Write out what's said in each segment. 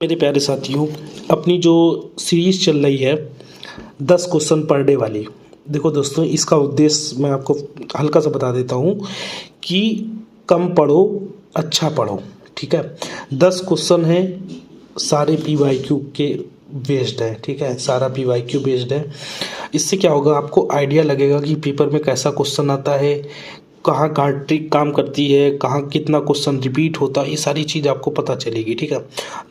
मेरे प्यारे साथियों, अपनी जो सीरीज़ चल रही है 10 क्वेश्चन पर डे वाली। देखो दोस्तों, इसका उद्देश्य मैं आपको हल्का सा बता देता हूँ कि कम पढ़ो, अच्छा पढ़ो। ठीक है, 10 क्वेश्चन हैं, सारे PYQ के बेस्ड है। ठीक है, सारा PYQ बेस्ड है। इससे क्या होगा, आपको आइडिया लगेगा कि पेपर में कैसा क्वेश्चन आता है, कहाँ कहाँ ट्रिक काम करती है, कहाँ कितना क्वेश्चन रिपीट होता है, ये सारी चीज़ आपको पता चलेगी। ठीक है,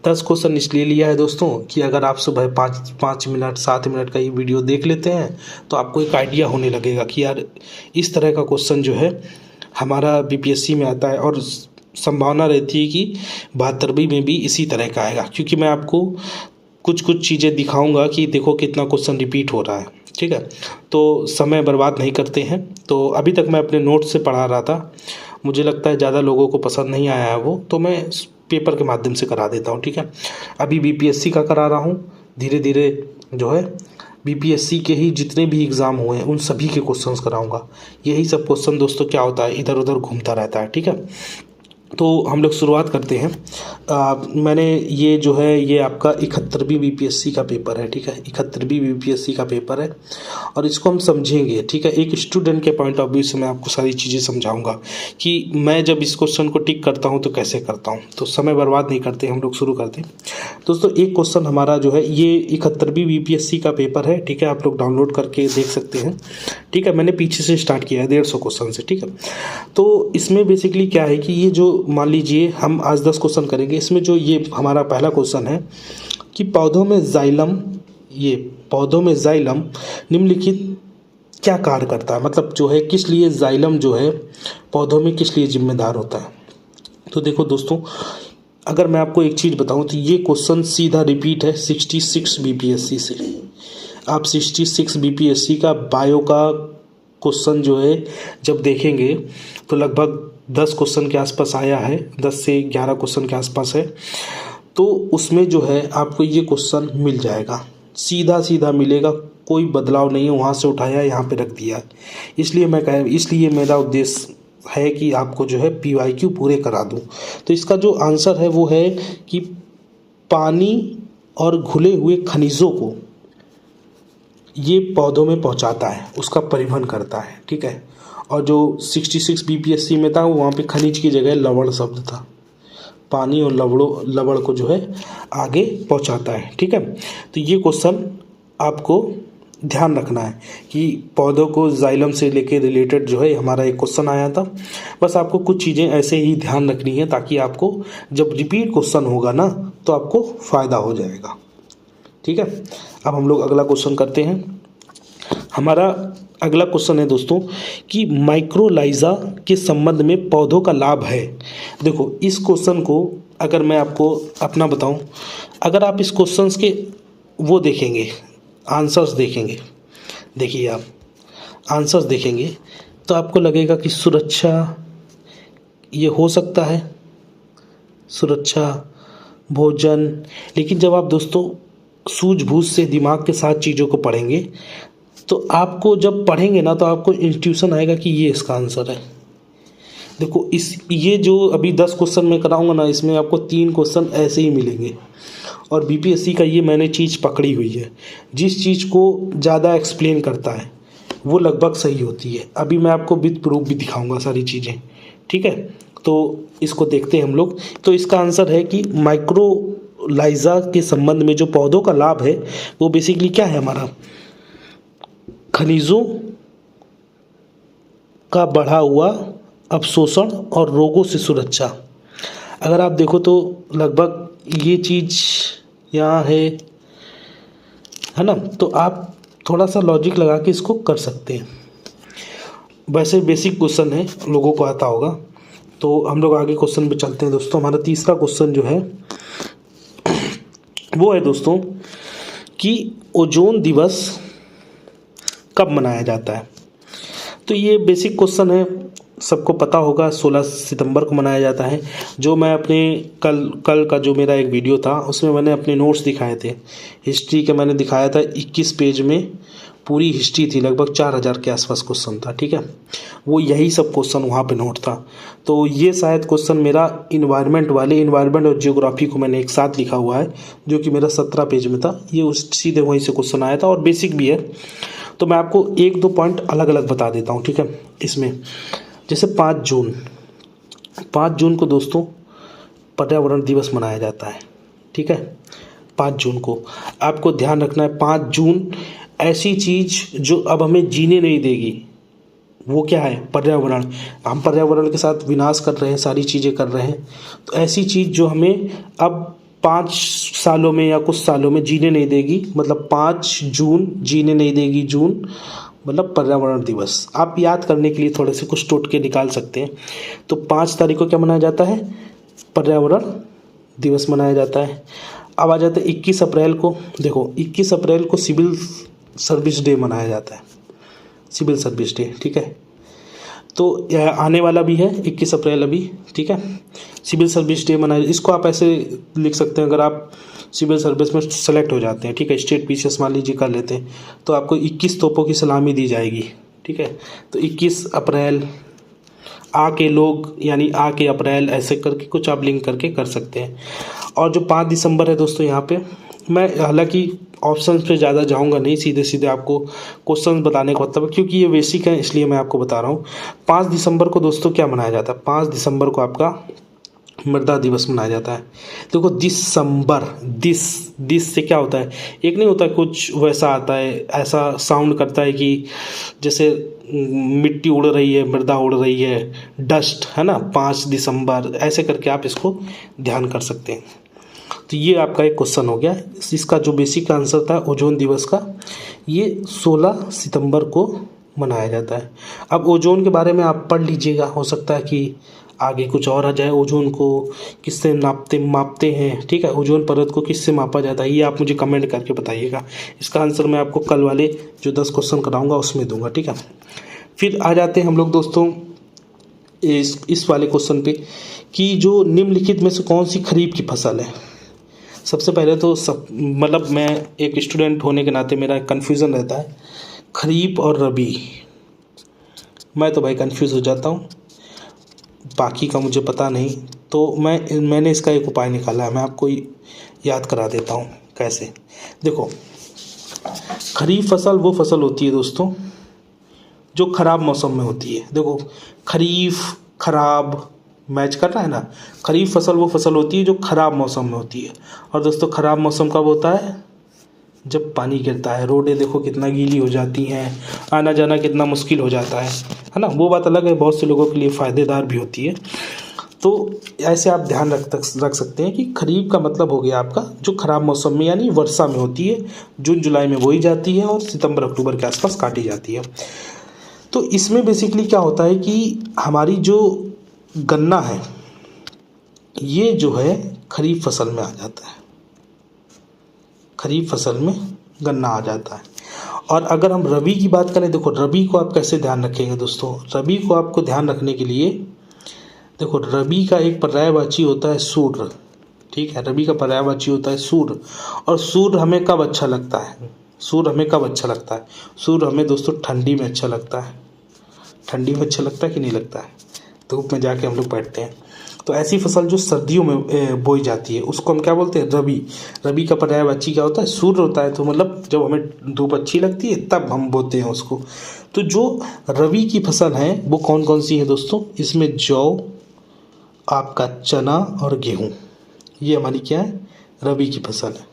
10 क्वेश्चन इसलिए लिया है दोस्तों कि अगर आप सुबह 5 मिनट 7 मिनट का ये वीडियो देख लेते हैं तो आपको एक आइडिया होने लगेगा कि यार इस तरह का क्वेश्चन जो है हमारा BPSC में आता है, और संभावना रहती है कि 72वीं में भी इसी तरह का आएगा, क्योंकि मैं आपको कुछ चीज़ें दिखाऊंगा कि देखो कितना क्वेश्चन रिपीट हो रहा है। ठीक है, तो समय बर्बाद नहीं करते हैं। तो अभी तक मैं अपने नोट्स से पढ़ा रहा था, मुझे लगता है ज़्यादा लोगों को पसंद नहीं आया है वो, तो मैं पेपर के माध्यम से करा देता हूँ। ठीक है, अभी BPSC का करा रहा हूँ, धीरे धीरे जो है BPSC के ही जितने भी एग्ज़ाम हुए हैं उन सभी के क्वेश्चंस कराऊंगा। यही सब क्वेश्चन दोस्तों क्या होता है, इधर उधर घूमता रहता है। ठीक है, तो हम लोग शुरुआत करते हैं। मैंने ये जो है ये आपका 71वीं BPSC का पेपर है। ठीक है, 71वीं BPSC का पेपर है और इसको हम समझेंगे। ठीक है, एक स्टूडेंट के पॉइंट ऑफ व्यू से मैं आपको सारी चीज़ें समझाऊंगा कि मैं जब इस क्वेश्चन को टिक करता हूं तो कैसे करता हूं। तो समय बर्बाद नहीं करते, हम लोग शुरू करते हैं। दोस्तों, एक क्वेश्चन हमारा जो है ये 71वीं BPSC का पेपर है। ठीक है, आप लोग डाउनलोड करके देख सकते हैं। ठीक है, मैंने पीछे से स्टार्ट किया है 150 क्वेश्चन से। ठीक है, तो इसमें बेसिकली क्या है कि ये जो मान लीजिए हम आज 10 क्वेश्चन करेंगे, इसमें जो ये हमारा पहला क्वेश्चन है कि पौधों में जाइलम निम्नलिखित क्या कार्य करता है, मतलब जो है किस लिए जाइलम जो है पौधों में किस लिए जिम्मेदार होता है। तो देखो दोस्तों, अगर मैं आपको एक चीज़ बताऊं तो ये क्वेश्चन सीधा रिपीट है 66 BPSC से। आप 66 BPSC का बायो का क्वेश्चन जो है जब देखेंगे तो लगभग 10 क्वेश्चन के आसपास आया है, 10 से 11 क्वेश्चन के आसपास है। तो उसमें जो है आपको ये क्वेश्चन मिल जाएगा, सीधा सीधा मिलेगा, कोई बदलाव नहीं है, वहाँ से उठाया यहाँ पे रख दिया। इसलिए मेरा उद्देश्य है कि आपको जो है PYQ पूरे करा दूँ। तो इसका जो आंसर है वो है कि पानी और घुले हुए खनिजों को ये पौधों में पहुंचाता है, उसका परिवहन करता है। ठीक है, और जो 66 BPSC में था वहाँ पे खनिज की जगह लवण शब्द था, पानी और लवण को जो है आगे पहुंचाता है। ठीक है, तो ये क्वेश्चन आपको ध्यान रखना है कि पौधों को जाइलम से लेके रिलेटेड जो है हमारा एक क्वेश्चन आया था। बस आपको कुछ चीज़ें ऐसे ही ध्यान रखनी है ताकि आपको जब रिपीट क्वेश्चन होगा ना तो आपको फ़ायदा हो जाएगा। ठीक है, अब हम लोग अगला क्वेश्चन करते हैं। हमारा अगला क्वेश्चन है दोस्तों कि माइक्रोलाइजा के संबंध में पौधों का लाभ है। देखो, इस क्वेश्चन को अगर मैं आपको अपना बताऊं, अगर आप इस क्वेश्चन के वो देखेंगे, आंसर्स देखेंगे, देखिए आप आंसर्स देखेंगे तो आपको लगेगा कि सुरक्षा ये हो सकता है, सुरक्षा, भोजन। लेकिन जब आप दोस्तों सूझबूझ से दिमाग के साथ चीज़ों को पढ़ेंगे तो आपको जब पढ़ेंगे ना तो आपको इंट्यूशन आएगा कि ये इसका आंसर है। देखो, ये जो अभी 10 क्वेश्चन मैं कराऊंगा ना, इसमें आपको 3 क्वेश्चन ऐसे ही मिलेंगे, और BPSC का ये मैंने चीज़ पकड़ी हुई है, जिस चीज़ को ज़्यादा एक्सप्लेन करता है वो लगभग सही होती है। अभी मैं आपको विद प्रूफ भी दिखाऊंगा सारी चीज़ें। ठीक है, तो इसको देखते हैं हम लोग। तो इसका आंसर है कि माइक्रोलाइजा के संबंध में जो पौधों का लाभ है वो बेसिकली क्या है, हमारा खनिजों का बढ़ा हुआ अवशोषण और रोगों से सुरक्षा। अगर आप देखो तो लगभग ये चीज़ यहाँ है ना, तो आप थोड़ा सा लॉजिक लगा के इसको कर सकते हैं। वैसे बेसिक क्वेश्चन है, लोगों को आता होगा। तो हम लोग आगे क्वेश्चन पे चलते हैं दोस्तों। हमारा तीसरा क्वेश्चन जो है वो है दोस्तों कि ओजोन दिवस कब मनाया जाता है। तो ये बेसिक क्वेश्चन है, सबको पता होगा 16 सितंबर को मनाया जाता है। जो मैं अपने कल का जो मेरा एक वीडियो था उसमें मैंने अपने नोट्स दिखाए थे, हिस्ट्री के मैंने दिखाया था 21 पेज में पूरी हिस्ट्री थी, लगभग 4000 के आसपास क्वेश्चन था, ठीक है। वो यही सब क्वेश्चन वहाँ पे नोट था। तो ये शायद क्वेश्चन मेरा इन्वायरमेंट और जियोग्राफी को मैंने एक साथ लिखा हुआ है, जो कि मेरा 17 पेज में था। ये उस सीधे वहीं से क्वेश्चन आया था और बेसिक भी है। तो मैं आपको 1-2 पॉइंट अलग अलग बता देता हूँ, ठीक है। इसमें जैसे 5 जून को दोस्तों पर्यावरण दिवस मनाया जाता है, ठीक है। 5 जून को आपको ध्यान रखना है, 5 जून ऐसी चीज़ जो अब हमें जीने नहीं देगी, वो क्या है? पर्यावरण। हम पर्यावरण के साथ विनाश कर रहे हैं, सारी चीज़ें कर रहे हैं। तो ऐसी चीज़ जो हमें अब 5 सालों में या कुछ सालों में जीने नहीं देगी, मतलब 5 जून जीने नहीं देगी, जून मतलब पर्यावरण दिवस। आप याद करने के लिए थोड़े से कुछ टोटके निकाल सकते हैं। तो 5 तारीख को क्या मनाया जाता है? पर्यावरण दिवस मनाया जाता है। अब आ जाता है 21 अप्रैल को। देखो 21 अप्रैल को सिविल सर्विस डे मनाया जाता है, सिविल सर्विस डे, ठीक है। तो यह आने वाला भी है 21 अप्रैल अभी, ठीक है। सिविल सर्विस डे मनाया, इसको आप ऐसे लिख सकते हैं, अगर आप सिविल सर्विस में सेलेक्ट हो जाते हैं, ठीक है, स्टेट पीसीएस मान लीजिए कर लेते हैं, तो आपको 21 तोपों की सलामी दी जाएगी, ठीक है। तो 21 अप्रैल आ के लोग, यानी आ के अप्रैल, ऐसे करके कुछ आप लिंक करके कर सकते हैं। और जो 5 दिसंबर है दोस्तों, यहाँ पे मैं हालांकि ऑप्शन पे ज़्यादा जाऊंगा नहीं, सीधे सीधे आपको क्वेश्चन बताने का मतलब, क्योंकि ये बेसिक है इसलिए मैं आपको बता रहा हूँ। 5 दिसंबर को दोस्तों क्या मनाया जाता है? 5 दिसंबर को आपका मृदा दिवस मनाया जाता है। देखो दिसंबर, दिस से क्या होता है? एक नहीं होता, कुछ वैसा आता है, ऐसा साउंड करता है कि जैसे मिट्टी उड़ रही है, मृदा उड़ रही है, डस्ट, है ना। 5 दिसंबर ऐसे करके आप इसको ध्यान कर सकते हैं। तो ये आपका एक क्वेश्चन हो गया। इसका जो बेसिक आंसर था ओजोन दिवस का, ये 16 सितंबर को मनाया जाता है। अब ओजोन के बारे में आप पढ़ लीजिएगा, हो सकता है कि आगे कुछ और आ जाए। ओजोन को किससे मापते हैं, ठीक है। ओजोन परत को किससे मापा जाता है, ये आप मुझे कमेंट करके बताइएगा। इसका आंसर मैं आपको कल वाले जो 10 क्वेश्चन कराऊंगा उसमें दूंगा, ठीक है। फिर आ जाते हैं हम लोग दोस्तों इस वाले क्वेश्चन पे कि जो निम्नलिखित में से कौन सी खरीफ की फसल है। सबसे पहले तो मतलब मैं एक स्टूडेंट होने के नाते मेरा कन्फ्यूज़न रहता है खरीफ और रबी। मैं तो भाई कंफ्यूज हो जाता हूँ, बाकी का मुझे पता नहीं। तो मैंने इसका एक उपाय निकाला है, मैं आपको याद करा देता हूँ कैसे। देखो खरीफ फसल वो फसल होती है दोस्तों जो खराब मौसम में होती है। देखो खरीफ खराब मैच कर रहा है ना। खरीफ फसल वो फसल होती है जो खराब मौसम में होती है। और दोस्तों खराब मौसम कब होता है? जब पानी गिरता है, रोडें देखो कितना गीली हो जाती हैं, आना जाना कितना मुश्किल हो जाता है ना। वो बात अलग है, बहुत से लोगों के लिए फ़ायदेदार भी होती है। तो ऐसे आप ध्यान रख सकते हैं कि खरीफ का मतलब हो गया आपका जो खराब मौसम में यानी वर्षा में होती है, जून जुलाई में बोई जाती है और सितंबर अक्टूबर के आसपास काटी जाती है। तो इसमें बेसिकली क्या होता है कि हमारी जो गन्ना है ये जो है खरीफ फसल में आ जाता है, खरीफ फसल में गन्ना आ जाता है। और अगर हम रबी की बात करें, देखो रबी को आप कैसे ध्यान रखेंगे दोस्तों? रबी को आपको ध्यान रखने के लिए देखो रबी का एक पर्यायवाची होता है सूर्य, ठीक है। रबी का पर्यायवाची होता है सूर्य। और सूर्य हमें कब अच्छा लगता है? सूर्य हमें कब अच्छा लगता है? सूर्य हमें दोस्तों ठंडी में अच्छा लगता है। ठंडी में अच्छा लगता है कि नहीं लगता है? धूप में जाके हम लोग बैठते हैं। तो ऐसी फसल जो सर्दियों में बोई जाती है उसको हम क्या बोलते हैं? रबी। रबी का पर्यायवाची क्या होता है? सूर्य होता है। तो मतलब जब हमें धूप अच्छी लगती है तब हम बोते हैं उसको। तो जो रबी की फसल है वो कौन कौन सी है दोस्तों? इसमें जौ, आपका चना और गेहूँ, ये हमारी क्या है? रबी की फसल है।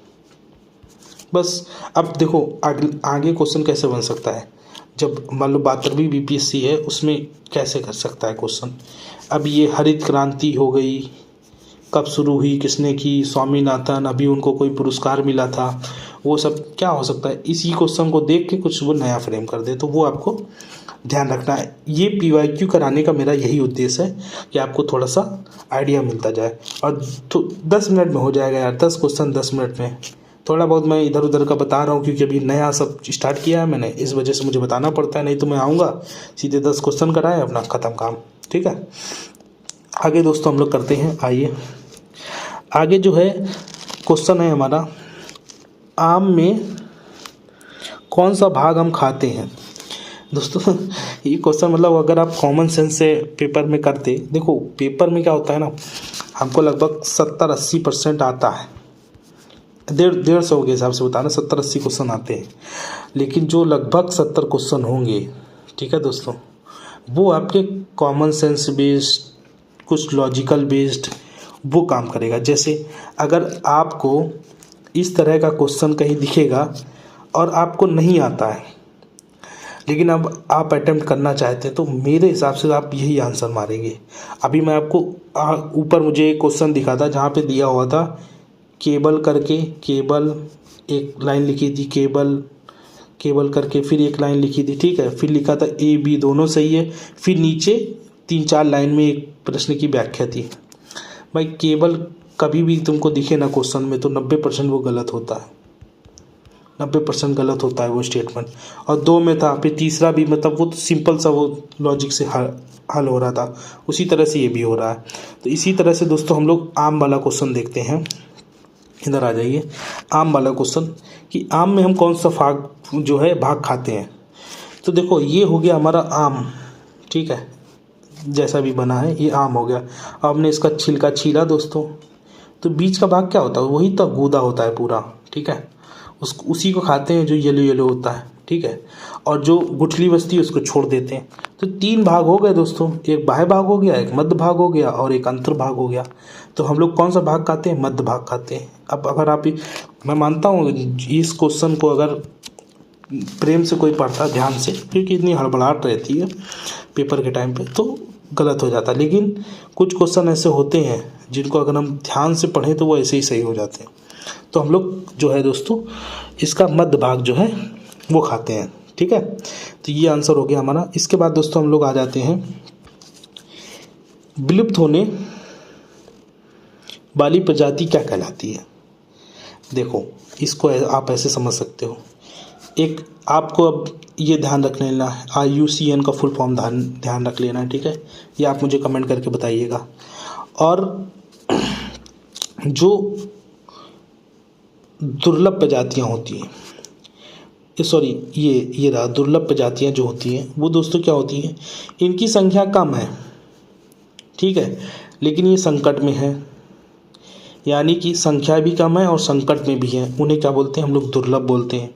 बस अब देखो आगे क्वेश्चन कैसे बन सकता है। जब मान लो 72वीं बीपीएससी है उसमें कैसे कर सकता है क्वेश्चन। अब ये हरित क्रांति हो गई, कब शुरू हुई, किसने की? स्वामीनाथन, अभी उनको कोई पुरस्कार मिला था, वो सब क्या हो सकता है? इसी क्वेश्चन को देख के कुछ वो नया फ्रेम कर दे, तो वो आपको ध्यान रखना है। ये PYQ कराने का मेरा यही उद्देश्य है कि आपको थोड़ा सा आइडिया मिलता जाए। और तो 10 मिनट में हो जाएगा यार, 10 क्वेश्चन 10 मिनट में। थोड़ा बहुत मैं इधर उधर का बता रहा हूँ क्योंकि अभी नया सब स्टार्ट किया है मैंने, इस वजह से मुझे बताना पड़ता है। नहीं तो मैं आऊँगा सीधे 10 क्वेश्चन कराए, अपना ख़त्म काम, ठीक है। आगे दोस्तों हम लोग करते हैं। आइए आगे जो है क्वेश्चन है हमारा, आम में कौन सा भाग हम खाते हैं। दोस्तों ये क्वेश्चन मतलब अगर आप कॉमन सेंस से पेपर में करते, देखो पेपर में क्या होता है ना, हमको लगभग 70-80% आता है, 150 के हिसाब से बताना 70-80 क्वेश्चन आते हैं, लेकिन जो लगभग 70 क्वेश्चन होंगे, ठीक है दोस्तों, वो आपके कॉमन सेंस बेस्ड, कुछ लॉजिकल बेस्ड वो काम करेगा। जैसे अगर आपको इस तरह का क्वेश्चन कहीं दिखेगा और आपको नहीं आता है, लेकिन अब आप अटेम्प्ट करना चाहते हैं, तो मेरे हिसाब से आप यही आंसर मारेंगे। अभी मैं आपको ऊपर मुझे एक क्वेश्चन दिखा था जहाँ पे दिया हुआ था केबल करके, केबल एक लाइन लिखी थी, केबल केबल करके फिर एक लाइन लिखी थी, ठीक है, फिर लिखा था ए बी दोनों सही है, फिर नीचे 3-4 लाइन में एक प्रश्न की व्याख्या थी। भाई केबल कभी भी तुमको दिखे ना क्वेश्चन में तो 90% वो गलत होता है, 90% गलत होता है वो स्टेटमेंट। और 2 में था, फिर तीसरा भी मतलब वो तो सिंपल सा वो लॉजिक से हल हो रहा था, उसी तरह से ये भी हो रहा है। तो इसी तरह से दोस्तों हम लोग आम वाला क्वेश्चन देखते हैं। इधर आ जाइए, आम वाला क्वेश्चन कि आम में हम कौन सा भाग खाते हैं। तो देखो ये हो गया हमारा आम, ठीक है, जैसा भी बना है ये आम हो गया। अब हमने इसका छिलका छीला दोस्तों, तो बीच का भाग क्या होता है, वही तो गूदा होता है पूरा, ठीक है, उसी को खाते हैं जो येलो येलो होता है, ठीक है, और जो गुठली बचती है उसको छोड़ देते हैं। तो 3 भाग हो गए दोस्तों, एक बाह्य भाग हो गया, एक मध्य भाग हो गया और एक अंतर भाग हो गया। तो हम लोग कौन सा भाग खाते हैं, मध्य भाग खाते हैं। अब अगर आप, मैं मानता हूँ इस क्वेश्चन को अगर प्रेम से कोई पढ़ता ध्यान से, क्योंकि इतनी हड़बड़ाहट रहती है पेपर के टाइम पे, तो गलत हो जाता है, लेकिन कुछ क्वेश्चन ऐसे होते हैं जिनको अगर हम ध्यान से पढ़ें तो वो ऐसे ही सही हो जाते हैं। तो हम लोग जो है दोस्तों इसका मध्य भाग जो है वो खाते हैं, ठीक है। तो ये आंसर हो गया हमारा। इसके बाद दोस्तों हम लोग आ जाते हैं विलुप्त होने वाली प्रजाति क्या कहलाती है। देखो इसको आप ऐसे समझ सकते हो, एक आपको अब ये ध्यान रख लेना है, IUCN का फुल फॉर्म ध्यान रख लेना है, ठीक है, ये आप मुझे कमेंट करके बताइएगा। और जो दुर्लभ प्रजातियां होती हैं, ये रहा, दुर्लभ प्रजातियां जो होती हैं वो दोस्तों क्या होती हैं, इनकी संख्या कम है, ठीक है, लेकिन ये संकट में है, यानी कि संख्या भी कम है और संकट में भी है, उन्हें क्या बोलते हैं हम लोग, दुर्लभ बोलते हैं।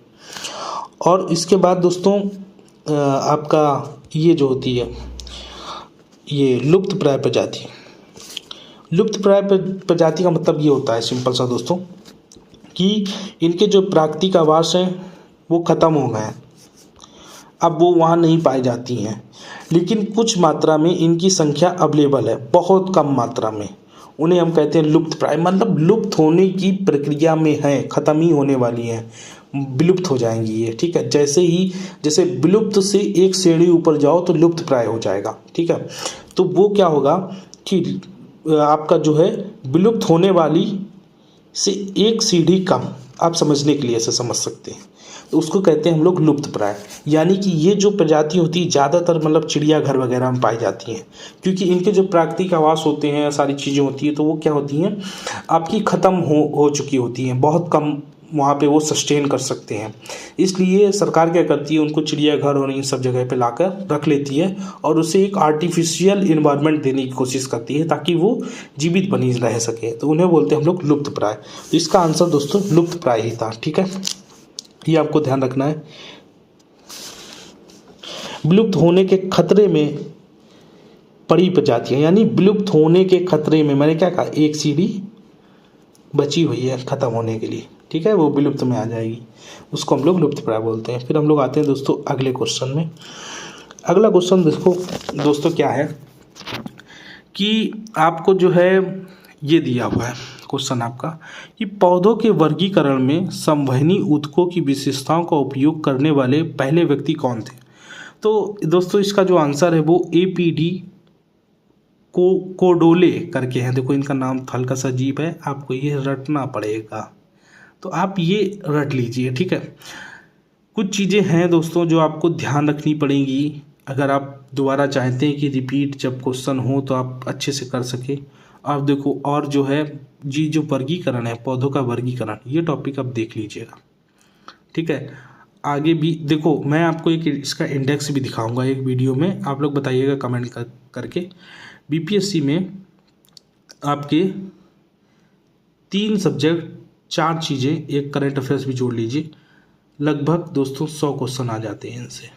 और इसके बाद दोस्तों आपका ये जो होती है ये लुप्तप्राय प्रजाति। लुप्तप्राय प्रजाति का मतलब ये होता है सिंपल सा दोस्तों कि इनके जो प्राकृतिक आवास हैं वो ख़त्म हो गए हैं, अब वो वहाँ नहीं पाई जाती हैं, लेकिन कुछ मात्रा में इनकी संख्या अवेलेबल है, बहुत कम मात्रा में, उन्हें हम कहते हैं लुप्तप्राय, मतलब लुप्त होने की प्रक्रिया में है, ख़त्म ही होने वाली हैं, विलुप्त हो जाएंगी ये, ठीक है। जैसे विलुप्त से एक सीढ़ी ऊपर जाओ तो लुप्त प्राय हो जाएगा, ठीक है। तो वो क्या होगा कि आपका जो है विलुप्त होने वाली से एक सीढ़ी कम, आप समझने के लिए ऐसे समझ सकते हैं, तो उसको कहते हैं हम लोग लुप्त प्राय। यानी कि ये जो प्रजाति होती है ज़्यादातर मतलब चिड़ियाघर वगैरह में पाई जाती हैं, क्योंकि इनके जो प्राकृतिक आवास होते हैं, सारी चीज़ें होती हैं, तो वो क्या होती हैं आपकी ख़त्म हो चुकी होती हैं, बहुत कम वहाँ पे वो सस्टेन कर सकते हैं। इसलिए सरकार क्या करती है, उनको चिड़ियाघर और इन सब जगह पे लाकर रख लेती है और उसे एक आर्टिफिशियल इन्वायरमेंट देने की कोशिश करती है ताकि वो जीवित बनी रह सके, तो उन्हें बोलते हैं हम लोग लुप्त प्राय। तो इसका आंसर दोस्तों लुप्त प्राय ही था, ठीक है, ये आपको ध्यान रखना है। विलुप्त होने के खतरे में पड़ी प्रजातियां, यानी विलुप्त होने के खतरे में, मैंने क्या कहा, एक सीढ़ी बची हुई है ख़त्म होने के लिए, ठीक है, वो विलुप्त में आ जाएगी, उसको हम लोग लुप्त प्राय बोलते हैं। फिर हम लोग आते हैं दोस्तों अगले क्वेश्चन में। अगला क्वेश्चन देखो दोस्तों क्या है कि आपको जो है ये दिया हुआ है क्वेश्चन आपका कि पौधों के वर्गीकरण में संवहनी ऊतकों की विशेषताओं का उपयोग करने वाले पहले व्यक्ति कौन थे। तो दोस्तों इसका जो आंसर है वो APD कोडोले करके हैं। देखो इनका नाम हल्का सा अजीब है, आपको ये रटना पड़ेगा, तो आप ये रट लीजिए, ठीक है। कुछ चीज़ें हैं दोस्तों जो आपको ध्यान रखनी पड़ेंगी अगर आप दोबारा चाहते हैं कि रिपीट जब क्वेश्चन हो तो आप अच्छे से कर सके। आप देखो, और जो है जी जो वर्गीकरण है, पौधों का वर्गीकरण, ये टॉपिक आप देख लीजिएगा, ठीक है। आगे भी देखो, मैं आपको एक इसका इंडेक्स भी दिखाऊंगा एक वीडियो में, आप लोग बताइएगा कमेंट करके। बीपीएससी में आपके 3 सब्जेक्ट 4 चीज़ें, एक करंट अफेयर्स भी जोड़ लीजिए, लगभग दोस्तों 100 क्वेश्चन आ जाते हैं इनसे।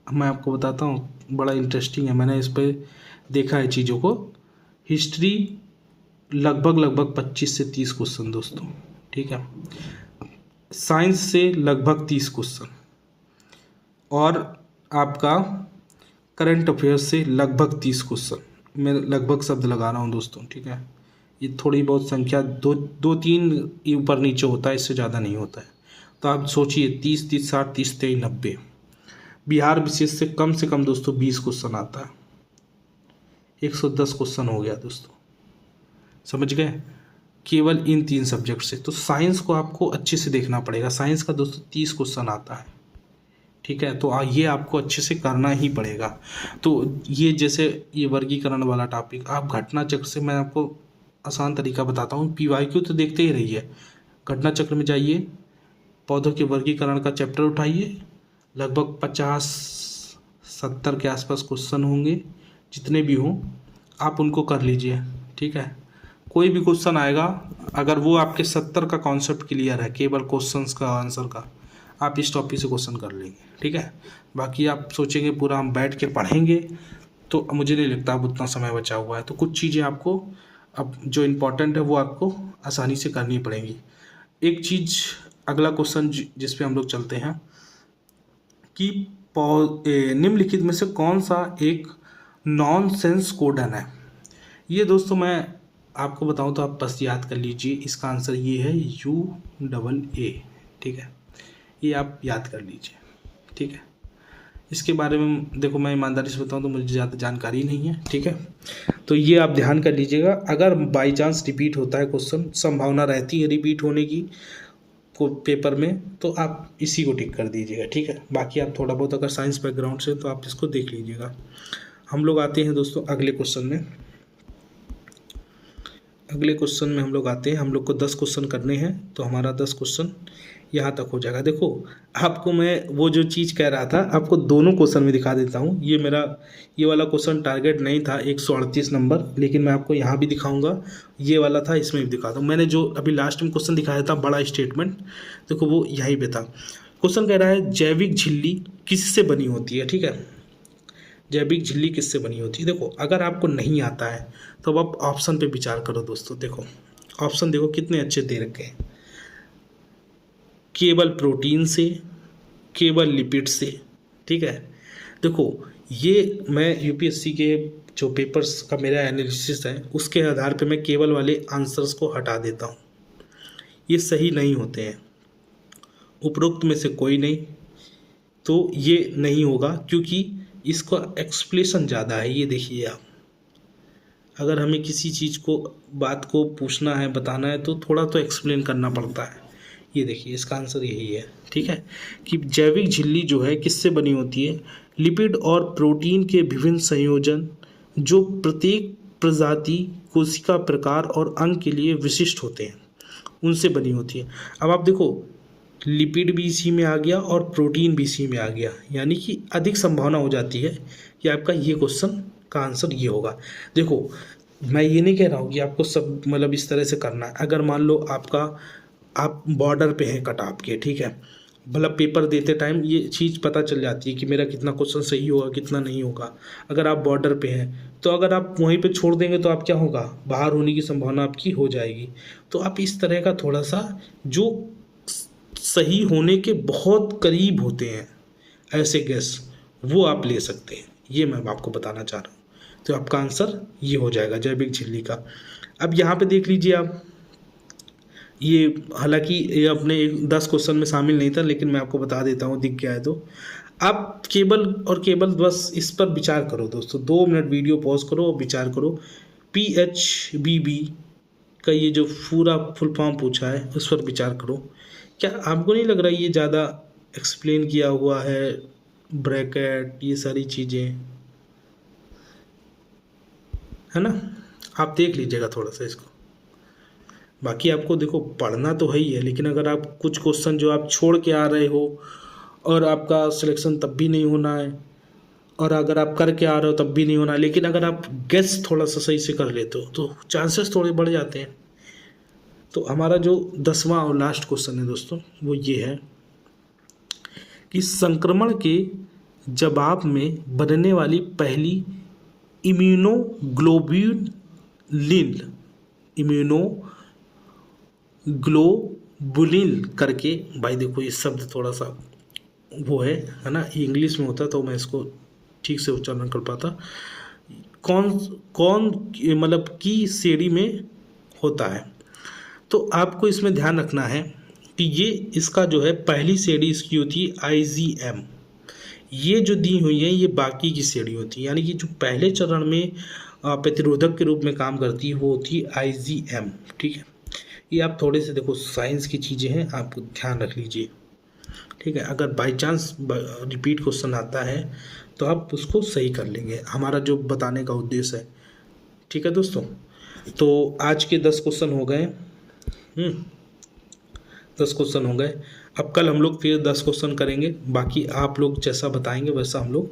मैं आपको बताता हूँ, बड़ा इंटरेस्टिंग है, मैंने इस पर देखा है चीज़ों को। हिस्ट्री लगभग 25 से 30 क्वेश्चन दोस्तों, ठीक है। साइंस से लगभग 30 क्वेश्चन, और आपका करंट अफेयर्स से लगभग 30 क्वेश्चन। मैं लगभग शब्द लगा रहा हूँ दोस्तों, ठीक है। ये थोड़ी बहुत संख्या 2-3 ऊपर नीचे होता है, इससे ज़्यादा नहीं होता है। तो आप सोचिए 30 30 60 30 23 90। बिहार विशेष से कम दोस्तों 20 क्वेश्चन आता है, 110 क्वेश्चन हो गया दोस्तों, समझ गए, केवल इन 3 सब्जेक्ट से। तो साइंस को आपको अच्छे से देखना पड़ेगा। साइंस का दोस्तों 30 क्वेश्चन आता है, ठीक है। तो ये आपको अच्छे से करना ही पड़ेगा। तो ये जैसे ये वर्गीकरण वाला टॉपिक, आप घटना चक्र से, मैं आपको आसान तरीका बताता हूँ। पीवाईक्यू तो देखते ही रहिए, घटना चक्र में जाइए, पौधों के वर्गीकरण का चैप्टर उठाइए, लगभग 50-70 के आसपास क्वेश्चन होंगे, जितने भी हों आप उनको कर लीजिए, ठीक है। कोई भी क्वेश्चन आएगा, अगर वो आपके 70 का कॉन्सेप्ट क्लियर है, केवल क्वेश्चंस का आंसर का, आप इस टॉपिक से क्वेश्चन कर लेंगे, ठीक है। बाकी आप सोचेंगे पूरा हम बैठ के पढ़ेंगे, तो मुझे नहीं लगता अब उतना समय बचा हुआ है। तो कुछ चीज़ें आपको अब जो इम्पोर्टेंट है वो आपको आसानी से करनी पड़ेंगी। एक चीज़, अगला क्वेश्चन जिस पे हम लोग चलते हैं कि निम्नलिखित में से कौन सा एक नॉनसेंस कोडन है। ये दोस्तों मैं आपको बताऊं तो आप बस याद कर लीजिए, इसका आंसर ये है UAA, ठीक है। ये आप याद कर लीजिए, ठीक है। इसके बारे में देखो, मैं ईमानदारी से बताऊं तो मुझे ज़्यादा जानकारी नहीं है, ठीक है। तो ये आप ध्यान कर लीजिएगा, अगर बाई चांस रिपीट होता है क्वेश्चन, संभावना रहती है रिपीट होने की को पेपर में, तो आप इसी को टिक कर दीजिएगा, ठीक है। बाकी आप थोड़ा बहुत अगर साइंस बैकग्राउंड से, तो आप इसको देख लीजिएगा। हम लोग आते हैं दोस्तों अगले क्वेश्चन में। अगले क्वेश्चन में हम लोग आते हैं, हम लोग को 10 क्वेश्चन करने हैं, तो हमारा 10 क्वेश्चन यहाँ तक हो जाएगा। देखो, आपको मैं वो जो चीज़ कह रहा था, आपको दोनों क्वेश्चन में दिखा देता हूँ। ये मेरा ये वाला क्वेश्चन टारगेट नहीं था 138 नंबर, लेकिन मैं आपको यहाँ भी दिखाऊंगा। ये वाला था, इसमें भी दिखाता हूँ। मैंने जो अभी लास्ट में क्वेश्चन दिखाया था, बड़ा स्टेटमेंट, देखो वो यहीं पे था। क्वेश्चन कह रहा है जैविक झिल्ली किससे बनी होती है, ठीक है। जैविक झिल्ली किससे बनी होती है। देखो, अगर आपको नहीं आता है तो अब आप ऑप्शन पे विचार करो दोस्तों। देखो ऑप्शन देखो कितने अच्छे दे रखे हैं, केवल प्रोटीन से, केवल लिपिड से, ठीक है। देखो, ये मैं यूपीएससी के जो पेपर्स का मेरा एनालिसिस है, उसके आधार पे मैं केवल वाले आंसर्स को हटा देता हूँ, ये सही नहीं होते हैं। उपरोक्त में से कोई नहीं, तो ये नहीं होगा, क्योंकि इसका एक्सप्लेशन ज़्यादा है। ये देखिए आप, अगर हमें किसी चीज़ को, बात को पूछना है, बताना है, तो थोड़ा तो एक्सप्लेन करना पड़ता है। ये देखिए, इसका आंसर यही है, ठीक है, कि जैविक झिल्ली जो है किससे बनी होती है, लिपिड और प्रोटीन के विभिन्न संयोजन जो प्रत्येक प्रजाति, कोशिका प्रकार और अंग के लिए विशिष्ट होते हैं, उनसे बनी होती है। अब आप देखो, लिपिड भी इसी में आ गया और प्रोटीन भी इसी में आ गया, यानी कि अधिक संभावना हो जाती है कि आपका ये क्वेश्चन का आंसर ये होगा। देखो, मैं ये नहीं कह रहा हूँ कि आपको सब मतलब इस तरह से करना है। अगर मान लो आप बॉर्डर पे हैं कट ऑफ के, ठीक है, मतलब पेपर देते टाइम ये चीज़ पता चल जाती है कि मेरा कितना क्वेश्चन सही होगा, कितना नहीं होगा। अगर आप बॉर्डर पे हैं, तो अगर आप वहीं पे छोड़ देंगे तो आप क्या होगा, बाहर होने की संभावना आपकी हो जाएगी। तो आप इस तरह का थोड़ा सा, जो सही होने के बहुत करीब होते हैं ऐसे गेस, वो आप ले सकते हैं। ये मैं आपको बताना चाह रहा हूँ। तो आपका आंसर ये हो जाएगा, जैविक झिल्ली का। अब यहाँ पे देख लीजिए आप, ये हालांकि ये अपने 10 क्वेश्चन में शामिल नहीं था, लेकिन मैं आपको बता देता हूँ, दिख गया है तो आप केवल और केवल बस इस पर विचार करो दोस्तों। 2 मिनट वीडियो पॉज करो और विचार करो। PHBB का ये जो पूरा फुल फॉर्म पूछा है, उस पर विचार करो। क्या आपको नहीं लग रहा ये ज़्यादा एक्सप्लेन किया हुआ है, ब्रैकेट, ये सारी चीज़ें, है ना। आप देख लीजिएगा थोड़ा सा इसको। बाकी आपको देखो पढ़ना तो है ही है, लेकिन अगर आप कुछ क्वेश्चन जो आप छोड़ के आ रहे हो, और आपका सिलेक्शन तब भी नहीं होना है, और अगर आप करके आ रहे हो तब भी नहीं होना। लेकिन अगर आप गेस थोड़ा सा सही से कर लेते हो तो चांसेस थोड़े बढ़ जाते हैं। तो हमारा जो 10वां और लास्ट क्वेश्चन है दोस्तों वो ये है कि संक्रमण के जवाब में बनने वाली पहली इम्यूनोग्लोबुलिन करके, भाई देखो ये शब्द थोड़ा सा वो है ना, इंग्लिश में होता तो मैं इसको ठीक से उच्चारण कर पाता। कौन कौन मतलब की श्रेणी में होता है। तो आपको इसमें ध्यान रखना है कि ये इसका जो है पहली श्रेणी इसकी होती है IgM। ये जो दी हुई है ये बाकी की श्रेणी होती है, यानी कि जो पहले चरण में प्रतिरोधक के रूप में काम करती है वो होती है IgM। ठीक है, ये आप थोड़े से देखो साइंस की चीज़ें हैं, आप ध्यान रख लीजिए। ठीक है, अगर बाई चांस रिपीट क्वेश्चन आता है तो आप उसको सही कर लेंगे, हमारा जो बताने का उद्देश्य है। ठीक है दोस्तों, तो आज के 10 क्वेश्चन हो गए। 10 क्वेश्चन हो गए। अब कल हम लोग फिर 10 क्वेश्चन करेंगे, बाकी आप लोग जैसा बताएंगे वैसा हम लोग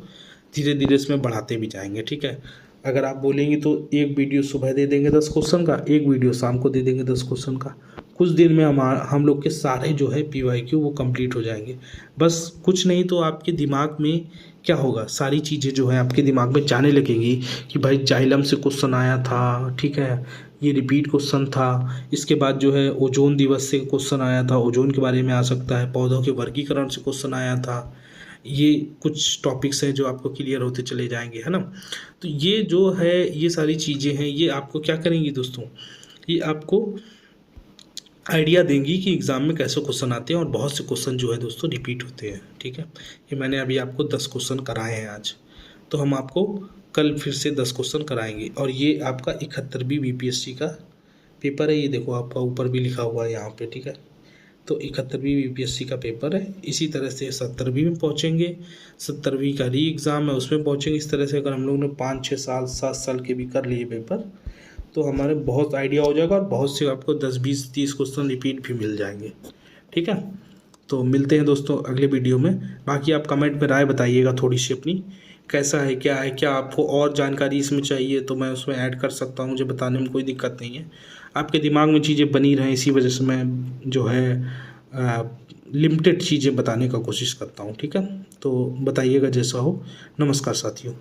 धीरे धीरे इसमें बढ़ाते भी जाएंगे। ठीक है, अगर आप बोलेंगे तो एक वीडियो सुबह दे देंगे 10 क्वेश्चन का, एक वीडियो शाम को दे देंगे 10 क्वेश्चन का। कुछ दिन में हम लोग के सारे जो है PYQ वो कंप्लीट हो जाएंगे। बस कुछ नहीं तो आपके दिमाग में क्या होगा, सारी चीज़ें जो है आपके दिमाग में जाने लगेंगी कि भाई जाइलम से क्वेश्चन आया था, ठीक है, ये रिपीट क्वेश्चन था। इसके बाद जो है ओजोन दिवस से क्वेश्चन आया था, ओजोन के बारे में आ सकता है, पौधों के वर्गीकरण से क्वेश्चन आया था। ये कुछ टॉपिक्स हैं जो आपको क्लियर होते चले जाएंगे, है ना। तो ये जो है ये सारी चीज़ें हैं, ये आपको क्या करेंगी दोस्तों, ये आपको आइडिया देंगी कि एग्ज़ाम में कैसे क्वेश्चन आते हैं, और बहुत से क्वेश्चन जो है दोस्तों रिपीट होते हैं। ठीक है, ये मैंने अभी आपको 10 क्वेश्चन कराए हैं आज, तो हम आपको कल फिर से 10 क्वेश्चन कराएंगे। और ये आपका 71वीं BPSC का पेपर है, ये देखो आपका ऊपर भी लिखा हुआ है यहाँ पे। ठीक है, तो 71वीं BPSC का पेपर है। इसी तरह से 70वीं में पहुँचेंगे, 70वीं का री एग्ज़ाम है उसमें पहुँचेंगे। इस तरह से अगर हम लोग ने 5-6 साल 7 साल के भी कर लिए पेपर तो हमारे बहुत आइडिया हो जाएगा, और बहुत से आपको 10-20-30 क्वेश्चन रिपीट भी मिल जाएंगे। ठीक है, तो मिलते हैं दोस्तों अगले वीडियो में। बाकी आप कमेंट में राय बताइएगा थोड़ी सी अपनी, कैसा है, क्या आपको और जानकारी इसमें चाहिए तो मैं उसमें ऐड कर सकता हूँ, मुझे बताने में कोई दिक्कत नहीं है। आपके दिमाग में चीज़ें बनी रहें, इसी वजह से मैं जो है लिमिटेड चीज़ें बताने का कोशिश करता हूँ। ठीक है, तो बताइएगा जैसा हो। नमस्कार साथियों।